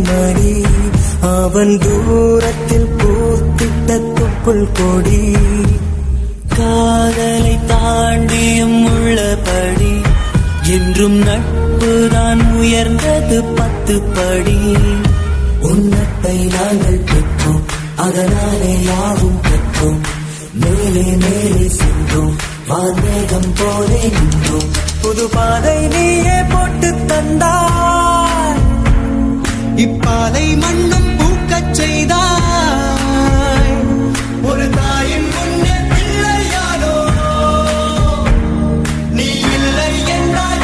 கனிமணி அவன் தூரத்தில் பூத்திட்ட தொப்புள் கொடி காதலை தாண்டியும் உள்ளபடி என்றும் நட்புதான் உயர்ந்தது 10 படி உன்னத்தை நாங்கள் பெற்றோம் அதனாலே யாவும் பெற்றோம் மேலே மேலே சென்றோம் வான்மேகம் போலே நின்றோம் புது பாதை நீயே போட்டு தந்தாய் இப்பாலை மண்ணும் பூக்கச் செய்தாய்